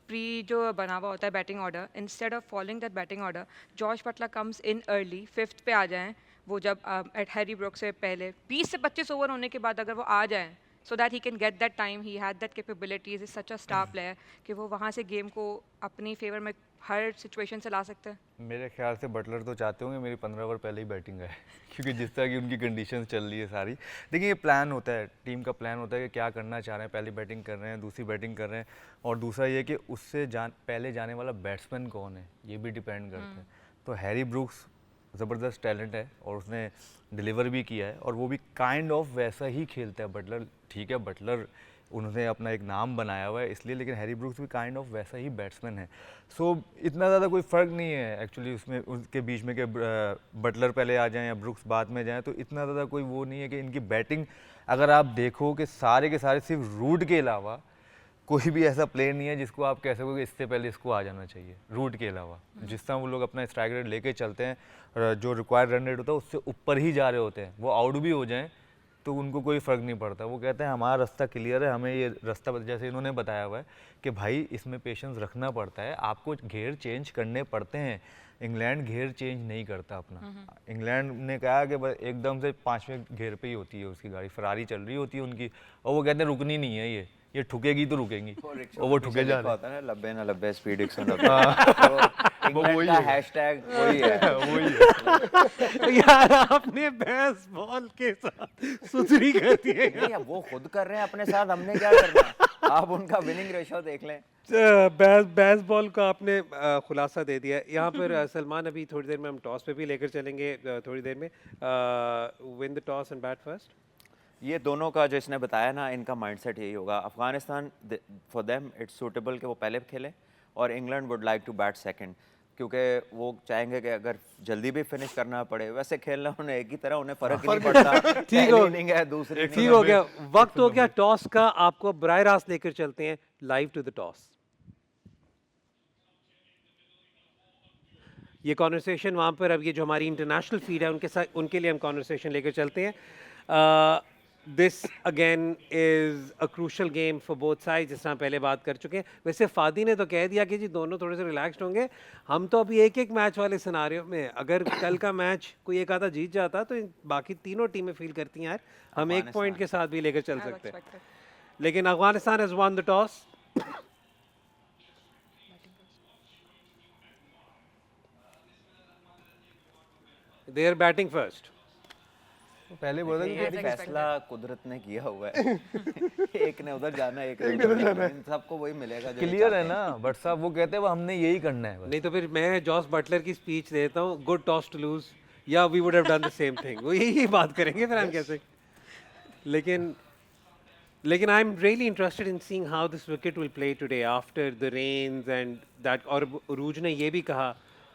प्री जो बना हुआ होता है batting order, instead of following that batting order, Josh Butler comes in early, 5th पे आ जाएं. वो जब at Harry Brooks से पहले 20 से 25 ओवर होने के बाद अगर वो आ जाएं so that he can get that time, he had that capabilities, is such a star player कि वो वहाँ से गेम को अपनी फेवर में हर सिचुएशन से ला सकते हैं. मेरे ख्याल से बटलर तो चाहते होंगे मेरी 15 ओवर पहले ही बैटिंग है क्योंकि जिस तरह की उनकी कंडीशंस चल रही है सारी. देखिए ये प्लान होता है, टीम का प्लान होता है कि क्या करना चाह रहे हैं. पहली बैटिंग कर रहे हैं, दूसरी बैटिंग कर रहे हैं और दूसरा ये कि उससे पहले जाने वाला बैट्समैन कौन है ये भी डिपेंड करता है. तो हैरी ब्रूक्स ज़बरदस्त टैलेंट है और उसने डिलीवर भी किया है और वो भी काइंड ऑफ वैसा ही खेलता है. बटलर ठीक है, बटलर उन्होंने अपना एक नाम बनाया हुआ है इसलिए, लेकिन हैरी ब्रूक्स भी काइंड ऑफ वैसा ही बैट्समैन है. सो इतना ज़्यादा कोई फ़र्क नहीं है एक्चुअली उसमें उनके बीच में कि बटलर पहले आ जाएं या ब्रूक्स बाद में जाएं. तो इतना ज़्यादा कोई वो नहीं है कि इनकी बैटिंग अगर आप देखो कि सारे के सारे सिर्फ रूट के अलावा कोई भी ऐसा प्लेयर नहीं है जिसको आप कह सको कि इससे पहले इसको आ जाना चाहिए. रूट के अलावा जिस तरह वो लोग अपना स्ट्राइक रेट लेके चलते हैं, जो रिक्वायर्ड रन रेट होता है उससे ऊपर ही जा रहे होते हैं. वो आउट भी हो जाएं तो उनको कोई फ़र्क नहीं पड़ता. वो कहते हैं हमारा रास्ता क्लियर है, हमें ये रास्ता जैसे इन्होंने बताया हुआ है कि भाई इसमें पेशेंस रखना पड़ता है, आपको घेर चेंज करने पड़ते हैं. इंग्लैंड घेर चेंज नहीं करता अपना. इंग्लैंड ने कहा कि बस एकदम से 5वें घेर पे ही होती है उसकी गाड़ी, फरारी चल रही होती है उनकी और वो कहते हैं रुकनी नहीं है, ये ठुकेगी तो रुकेंगी और वो ठुके जा रहे हैं. लब्बे ना लब्बे स्पीड 190 इंग्लैंड का हैशटैग वही है. यार आपने बेस बॉल के साथ सुथरी कर दी है. नहीं, अब वो खुद कर रहे हैं अपने साथ, हमने क्या करना. आप उनका विनिंग रेशो देख लें. बेस बॉल का आपने खुलासा दे दिया. यहाँ पर सलमान अभी थोड़ी देर में हम टॉस पे भी लेकर चलेंगे. थोड़ी देर में win the toss and bat first. ये दोनों का जो इसने बताया ना, इनका माइंडसेट यही होगा. Afghanistan for them it's suitable कि वो पहले खेलें और England would like to bat second क्योंकि वो चाहेंगे कि अगर जल्दी भी फिनिश करना पड़े. वैसे खेलना उन्हें एक ही तरह, उन्हें फ़र्क ही नहीं पड़ता. ठीक हो इनिंग है दूसरी ठीक हो गया. वक्त हो गया टॉस का. आपको बराह रास्त लेकर चलते हैं लाइव टू द टॉस. ये कॉन्वर्सेशन वहाँ पर अब ये जो हमारी इंटरनेशनल फीड है उनके साथ, उनके लिए हम कॉन्वर्सेशन लेकर चलते हैं. This again is a crucial game for both side, जिस तरह पहले बात कर चुके हैं. वैसे फादी ने तो कह दिया कि जी दोनों थोड़े से रिलैक्स्ड होंगे. हम तो अभी एक मैच वाले सिनारियो में, अगर कल का मैच कोई एक आधा जीत जाता तो बाकी तीनों टीमें फील करती हैं यार हम एक पॉइंट के साथ भी लेकर चल सकते हैं. लेकिन Afghanistan has won the toss. They are batting first. पहले बोला था ये फैसला कुदरत ने किया हुआ है. एक ने उधर जाना, एक ने उधर जाना, सबको वही मिलेगा. क्लियर है ना. बट साहब वो कहते हैं वो हमने यही करना है. नहीं तो फिर मैं जॉस बटलर की स्पीच देता हूँ, गुड टॉस टू लूज, या we would have done the same thing. वो यही बात करेंगे फिर हम कैसे. लेकिन I am really interested in seeing how this wicket will play today after the rains and that. और रूज ने ये भी कहा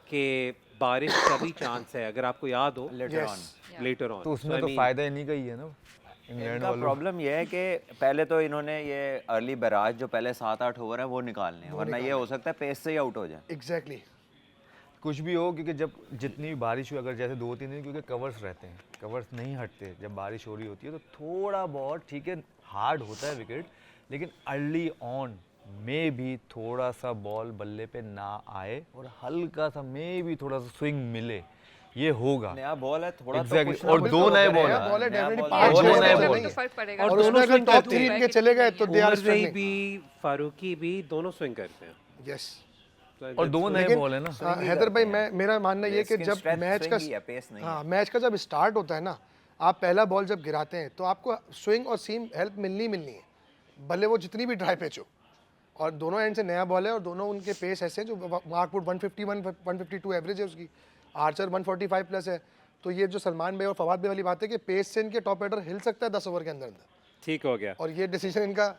कि बारिश का भी चांस है, अगर आपको याद हो लेटर ऑन. Later on. तो उसमें तो फायदा इन्हीं का ही है ना. इंग्लैंड इनका वालों प्रॉब्लम ये है कि पहले तो इन्होंने ये अर्ली बैराज जो पहले 7-8 ओवर है वो निकालने हैं, वरना ये हो सकता है पेस से ही आउट हो जाए। एग्जैक्टली। कुछ भी हो, क्योंकि जब जितनी भी बारिश हुई, अगर जैसे 2-3 दिन, क्योंकि कवर्स रहते हैं, कवर्स नहीं हटते जब बारिश हो रही होती है, तो थोड़ा बहुत ठीक है हार्ड होता है विकेट, लेकिन अर्ली ऑन में भी थोड़ा सा बॉल बल्ले पे ना आए और हल्का सा में भी थोड़ा सा स्विंग मिले, ये होगा। नया बॉल है, थोड़ा तो Exactly, कुछ ना और कुछ दो तो नए करेगा। बॉल हैं। बॉल है, नया definitely बॉल पांच है। छह दो नए नए बॉल बॉल तो फर्क पड़ेगा। और और उसमें दोनों अगर swing टॉप करते 3 हैं। के चले गए तो दे आर उमर रई स्ट्रगलिंग। भी, फारूकी भी, दोनों स्विंग करते हैं। यस। और दो नए लेकिन बॉल है ना। Swing ही हैदर भाई, करते हैं। मेरा मानना ये कि Basic जब strength मैच का swing ही है, pace नहीं हाँ मैच का जब स्टार्ट होता है ना, आप पहला बॉल जब गिराते हैं तो आपको स्विंग और सीम हेल्प मिलनी ही मिलनी है, भले वो जितनी भी ड्राई पिच हो। और दोनों एंड से नया बॉल है और दोनों उनके पेस ऐसे हैं जो मार्कवुड 151 152 एवरेज है उसकी, आर्चर 145 प्लस है। तो ये जो सलमान भाई और फवाद भाई वाली बात है कि पेस से इनके टॉप एडर हिल सकता है 10 ओवर के अंदर अंदर, ठीक हो गया। और ये डिसीजन इनका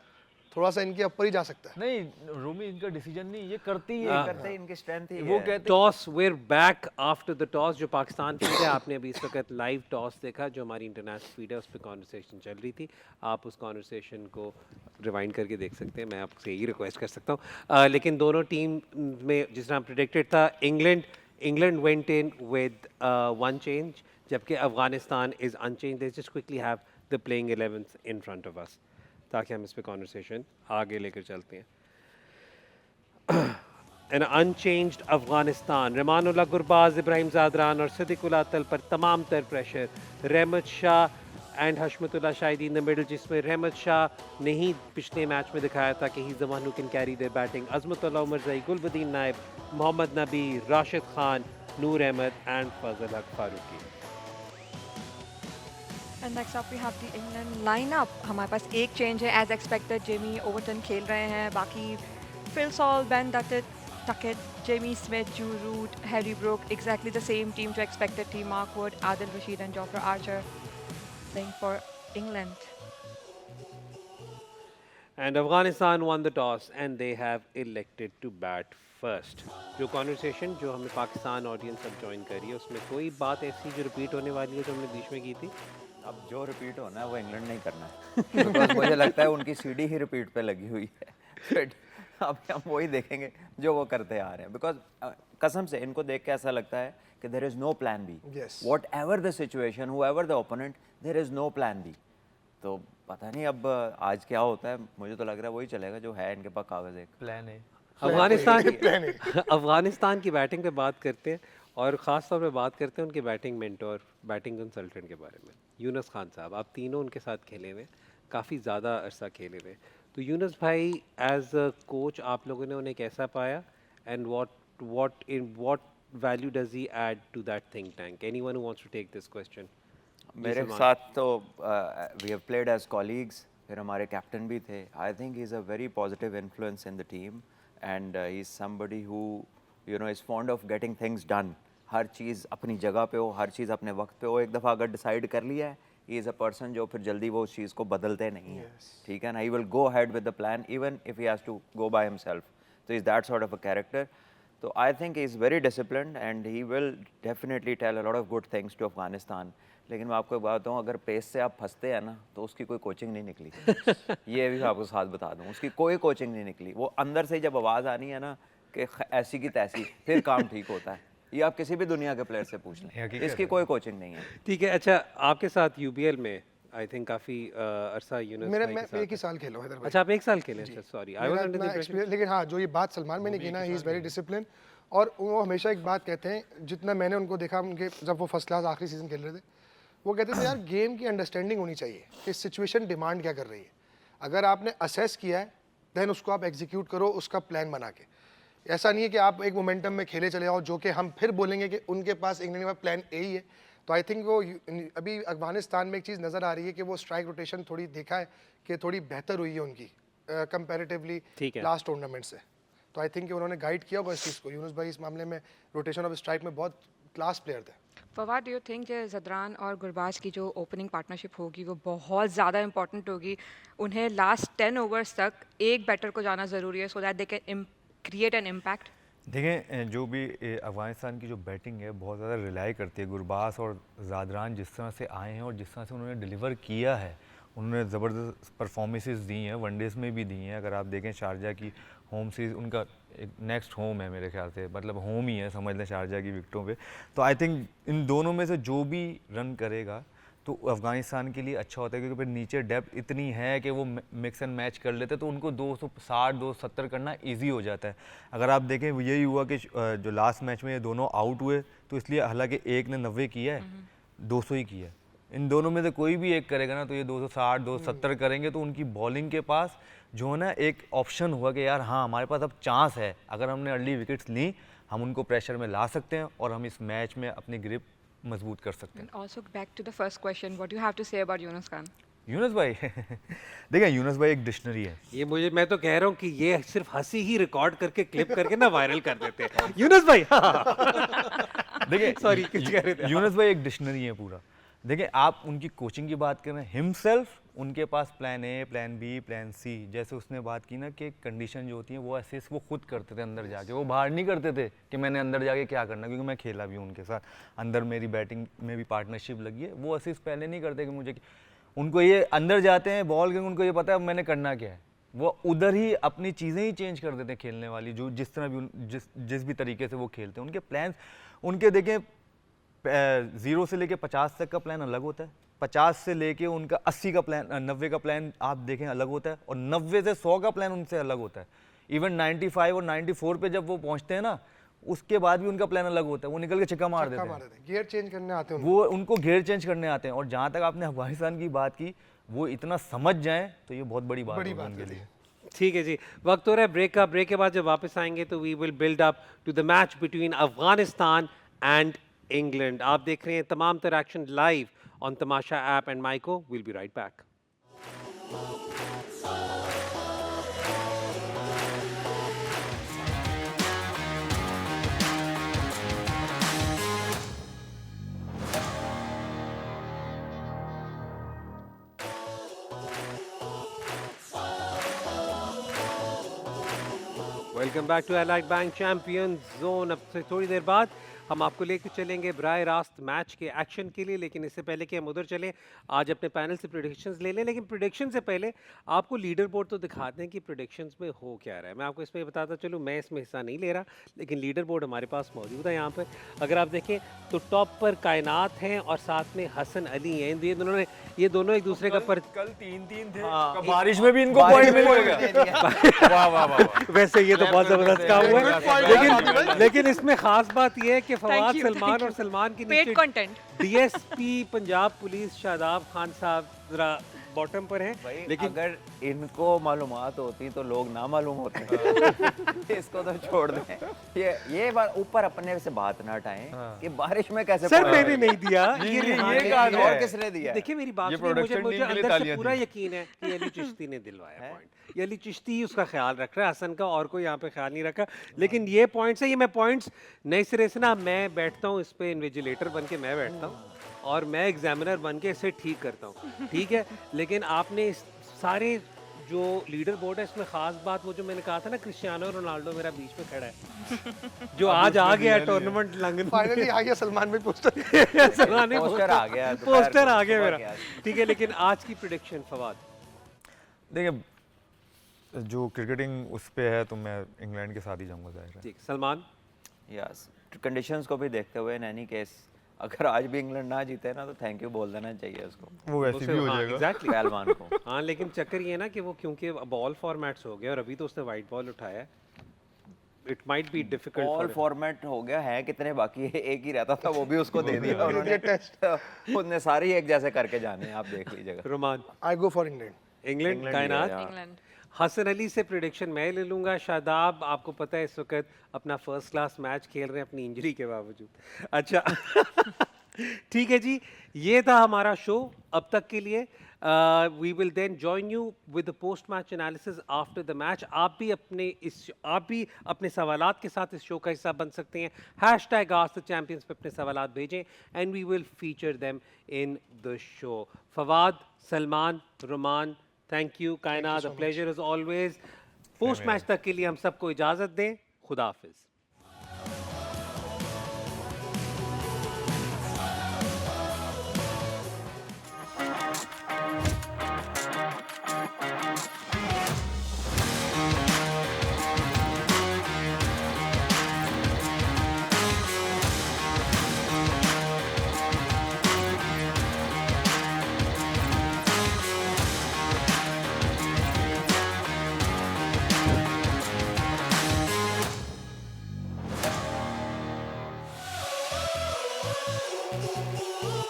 थोड़ा सा इनके ऊपर ही जा सकता है। नहीं रूमी, इनका डिसीजन नहीं, ये करती है, हाँ। करते ही इनकी स्ट्रेंथ ही वो है। कहते toss, where back after the toss. जो पाकिस्तान फीड है, आपने अभी इस वक्त लाइव टॉस देखा, जो हमारी इंटरनेशनल फीड है उस पर कॉन्वर्सेशन चल रही थी। आप उस कॉन्वर्सेशन को रिवाइंड करके देख सकते हैं, मैं आपसे यही रिक्वेस्ट कर सकता हूँ। लेकिन दोनों टीम में जिस तरह प्रिडिक्टेड था, England went in with one change, जबकि Afghanistan is unchanged. They just quickly have the playing 11 in front of us, ताकि हम इस पे कॉन्वर्सेशन आगे लेकर चलते हैं। An unchanged Afghanistan, रमानुल्लाह Gurbaz, Ibrahim Zadran और सिद्दीकुल अतल पर तमाम तर pressure. Rahmat Shah and Hashmatullah Shahidi in the middle, जिसमें रहमत शाह ने ही पिछले मैच में दिखाया था कि he is the one who can carry their batting. Azmatullah Omarzai, Gulbadin Naib, Mohammad Nabi, Rashid Khan, Noor Ahmad and Fazal Haq Farooqi. And next up we have the England lineup. हमारे पास एक चेंज है, एज एक्सपेक्टेड जेमी ओवरटन खेल रहे हैं। बाकी Phil Salt, Ben Duckett, Jamie Smith, Joe Root, Harry Brook, exactly the same team जो expected थी। Mark Wood, Adil Rashid and Jofra Archer playing for England. And Afghanistan won the toss and they have elected to bat first. जो conversation जो हमें Pakistan audience अब join करी है, उसमें कोई बात ऐसी जो रिपीट होने वाली है जो हमने बीच में की थी? अब जो रिपीट होना है वो इंग्लैंड नहीं करना है। Because मुझे लगता है उनकी सीढ़ी ही रिपीट पे लगी हुई है। But अब हम वही देखेंगे जो वो करते आ रहे हैं। बिकॉज कसम से इनको देख के ऐसा लगता है कि there is no plan B. Yes. Whatever the situation, however the opponent, there is no plan B. तो पता नहीं अब आज क्या होता है, मुझे तो लग रहा है वही चलेगा जो है इनके पास कागज़ एक। प्लान है। अफगानिस्तान की बैटिंग पे बात करते हैं और ख़ास तौर पे बात करते हैं उनके बैटिंग मेंटोर, बैटिंग कंसल्टेंट के बारे में, यूनुस खान साहब। आप तीनों उनके साथ खेले हुए, काफ़ी ज़्यादा अरसा खेले हुए। तो यूनुस भाई एज अ कोच आप लोगों ने उन्हें कैसा पाया, and what value does he add to that think tank? Anyone who wants to take this question? मेरे साथ तो we have played as colleagues, फिर हमारे कैप्टन भी थे। I think he is a very positive influence in the team and he is somebody who you know is fond of getting things done. हर चीज़ अपनी जगह पे हो, हर चीज़ अपने वक्त पे हो। एक दफ़ा अगर डिसाइड कर लिया है, ही इज़ अ पर्सन जो फिर जल्दी वो उस चीज़ को बदलते नहीं है। ठीक है ना, he will go ahead with the plan even if he has to go by himself. तो is that sort of a character. तो I think he is very disciplined and he will definitely tell a lot of good things to Afghanistan. लेकिन मैं आपको एक बात बताऊँ, अगर pace से आप फंसते हैं ना तो उसकी कोई कोचिंग नहीं निकली। ये भी मैं आपको साथ बता दूँ, उसकी कोई कोचिंग नहीं निकली। वो अंदर से जब आवाज़ आनी है ना कि ऐसी की तैसी, फिर काम ठीक होता है। ये आप किसी भी दुनिया के प्लेयर से पूछ लें, इसकी कोई कोचिंग नहीं है। ठीक है। अच्छा, आपके साथ यूबीएल में आई थिंक काफ़ी अरसा यूनुस मैं भाई के साथ एक ही है। साल खेला हूँ हैदर भाई। अच्छा, आप एक साल खेले? अच्छा, सॉरी, आई वाज मेरा अंडर द इतना इंप्रेशन। experience- लेकिन हाँ, जो ये बात सलमान मैंने की ना, ही इज़ वेरी डिसिप्लिन। और वो हमेशा एक बात कहते हैं, जितना मैंने उनको देखा उनके जब वो फर्स्ट क्लास आखिरी सीजन खेल रहे थे, वो कहते थे यार गेम की अंडरस्टैंडिंग होनी चाहिए कि सिचुएशन डिमांड क्या कर रही है। अगर आपने असेस किया है देन उसको आप एग्जीक्यूट करो, उसका प्लान बना के। ऐसा नहीं है कि आप एक मोमेंटम में खेले चले जाओ, जो कि हम फिर बोलेंगे कि उनके पास इंग्लैंड का प्लान ए ही है। तो आई थिंक वो अभी अफगानिस्तान में एक चीज़ नज़र आ रही है कि वो स्ट्राइक रोटेशन थोड़ी देखा है कि थोड़ी बेहतर हुई है उनकी कंपैरेटिवली ठीक है। लास्ट टूर्नामेंट से। तो आई थिंक उन्होंने गाइड किया होगा इस चीज़ को। यूनुस भाई इस मामले में रोटेशन ऑफ स्ट्राइक में बहुत क्लास प्लेयर थे। फवाद, डू यू थिंक जो ज़दरान और गुरबाज की जो ओपनिंग पार्टनरशिप होगी वो बहुत ज़्यादा इंपॉर्टेंट होगी? उन्हें लास्ट 10 ओवर्स तक एक बैटर को जाना ज़रूरी है so that they can create an impact. देखें, जो भी अफ़गानिस्तान की जो बैटिंग है बहुत ज़्यादा रिलाई करती है। गुरबाज और ज़ादरान जिस तरह से आए हैं और जिस तरह से उन्होंने डिलीवर किया है, उन्होंने ज़बरदस्त परफॉर्मेंसेस दी हैं, वनडेज़ में भी दी हैं। अगर आप देखें शारजा की होम सीरीज़ उनका एक नेक्स्ट होम है मेरे ख्याल से, मतलब होम ही है समझ लें शारजा की विकेटों पे। तो आई थिंक इन दोनों में से जो भी रन करेगा तो अफ़गानिस्तान के लिए अच्छा होता है, क्योंकि फिर नीचे डेप्थ इतनी है कि वो मिक्स एंड मैच कर लेते, तो उनको 260 270 करना इजी हो जाता है। अगर आप देखें यही हुआ कि जो लास्ट मैच में ये दोनों आउट हुए, तो इसलिए हालांकि एक ने 90 किया है, 200 ही किया है। इन दोनों में से कोई भी एक करेगा ना तो ये 260 270 करेंगे, तो उनकी बॉलिंग के पास जो है ना एक ऑप्शन हुआ कि यार हाँ हमारे पास अब चांस है, अगर हमने अर्ली विकेट्स ली हम उनको प्रेशर में ला सकते हैं और हम इस मैच में अपनी ग्रिप मजबूत कर सकते हैं। And also back to the first question, what do you have to say about Yunus Khan? Yunus भाई देखिए यूनुस भाई एक डिक्शनरी है। ये मैं तो कह रहा हूँ कि ये सिर्फ हंसी ही रिकॉर्ड करके क्लिप करके ना वायरल कर देते हैं। यूनुस भाई देखिए सॉरी कुछ कह रहे थे। यूनुस भाई एक डिक्शनरी है पूरा। देखिए आप उनकी कोचिंग की बात करें, हिमसेल्फ उनके पास plan A, plan B, plan C, जैसे उसने बात की ना कि कंडीशन जो होती है वो असेस वो खुद करते थे अंदर जाके, वो बाहर नहीं करते थे कि मैंने अंदर जाके क्या करना, क्योंकि मैं खेला भी हूँ उनके साथ, अंदर मेरी बैटिंग में भी पार्टनरशिप लगी है। वो असेस पहले नहीं करते कि मुझे, उनको ये अंदर जाते हैं बॉल के, उनको ये पता है अब मैंने करना क्या है, वो उधर ही अपनी चीज़ें ही चेंज कर देते हैं खेलने वाली, जो जिस तरह भी जिस भी तरीके से वो खेलते हैं। उनके प्लान्स उनके देखें 0 से लेके 50 तक का प्लान अलग होता है, 50 से लेके उनका 80 का प्लान 90 का प्लान आप देखें अलग होता है, और 90 से 100 का प्लान उनसे अलग होता है। इवन 95 और 94 पे जब वो पहुंचते हैं ना, उसके बाद भी उनका प्लान अलग होता है, वो निकल के छक्का मार देते हैं, गियर चेंज करने आते हैं वो उनको घेर चेंज करने आते हैं। और जहाँ तक आपने अफगानिस्तान की बात की, वो इतना समझ जाएं तो ये बहुत बड़ी बात होगी उनके लिए। ठीक है जी, वक्त हो रहा है ब्रेक का। ब्रेक के बाद जब वापस आएंगे तो we will build up to the match between Afghanistan and England. आप देख रहे हैं तमाम तरह action live on Tamasha app and Myco. Will be right back. Welcome back to Allied Bank Champion zone. अब से थोड़ी देर बाद हम आपको लेकर चलेंगे बराह रास्त मैच के एक्शन के लिए, लेकिन इससे पहले कि हम उधर चलें आज अपने पैनल से प्रेडिक्शंस ले लें। लेकिन प्रेडिक्शन से पहले आपको लीडर बोर्ड तो दिखाते हैं कि प्रेडिक्शंस में हो क्या रहा है। मैं आपको इसमें बताता चलूँ, मैं इसमें हिस्सा नहीं ले रहा, लेकिन लीडर बोर्ड हमारे पास मौजूद है यहाँ पर। अगर आप देखें तो टॉप पर कायनात हैं और साथ में हसन अली हैं। ये दोनों एक दूसरे का पर कल 3-3 थे, बारिश में भी इनको पॉइंट मिल गया। वाह वाह वाह, वैसे ये तो बहुत जबरदस्त काम हुआ है, लेकिन इसमें खास बात ये है कि फवाद सलमान और सलमान के नीचे डीएसपी पंजाब पुलिस शादाब खान साहब जरा बॉटम पर हैं। लेकिन अगर इनको मालूमात होती तो लोग ना मालूम होते। इसको तो छोड़ दें, ये बार ऊपर अपने से बात ना हटाएं कि बारिश में कैसे सर मैंने नहीं दिया, ये और किसने दिया? देखिए मेरी बात सुनिए, मुझे अंदर से पूरा यकीन है कि अली चिश्ती ने दिलवाया पॉइंट। ये अली चिश्ती ही उसका ख्याल रख रहा है, हसन का और कोई यहाँ पे ख्याल नहीं रखा। लेकिन ये पॉइंट्स है, ये मैं पॉइंट्स नए सिरे से ना, मैं बैठता हूँ इस पे इन्विजिलेटर बन के मैं बैठता हूँ और मैं एग्जामिनर बन के इसे ठीक करता हूँ, ठीक है। लेकिन आपने इस सारे जो लीडर बोर्ड है इसमें खास बात वो जो मैंने कहा था ना, क्रिस्टियानो रोनाल्डो मेरा बीच में खड़ा है जो आज आ गया टूर्नामेंट लंघन, फाइनली आ गया सलमान भाई पोस्टर पोस्टर आ गया, पोस्टर आ गया मेरा, ठीक है। लेकिन आज की प्रेडिक्शन फवाद, देखिए जो क्रिकेटिंग उस पे है तो मैं इंग्लैंड के साथ ही जाऊंगा जाहिर है। ठीक सलमान। यस, कंडीशंस को भी देखते हुए इन एनी केस अगर आज भी इंग्लैंड ना जीते ना तो थैंक यू बोल देना चाहिए उसको, वो वैसे भी हो जाएगा एग्जैक्टली पहलवान को। हाँ लेकिन चक्कर ये ना कि वो क्योंकि बॉल फॉर्मेट्स हो गए और अभी तो उसने वाइट बॉल उठाया है, it might be difficult. Ball format हो गया है, कितने बाकी है, एक ही रहता था वो भी उसको दे दिया उन्होंने। उन्होंने सारे ही एक जैसे करके जाने हैं, आप देख लीजिएगा। Roman. I go for England. England Kainat. Hasan Ali से प्रेडिक्शन मैं ले लूँगा। शादाब आपको पता है इस वक्त अपना फर्स्ट क्लास मैच खेल रहे हैं अपनी इंजरी के बावजूद। अच्छा ठीक है जी, ये था हमारा शो अब तक के लिए। We will then join you with the post match analysis after the match. आप भी अपने सवालात के साथ इस शो का हिस्सा बन सकते हैं। #AskTheChampions पे अपने सवालात भेजें and we will feature them in the show. Fawad, Salman, Roman, thank you. Kainat, the pleasure is always. Post match तक के लिए हम सबको इजाजत दें। खुदा हाफिज। Thank you.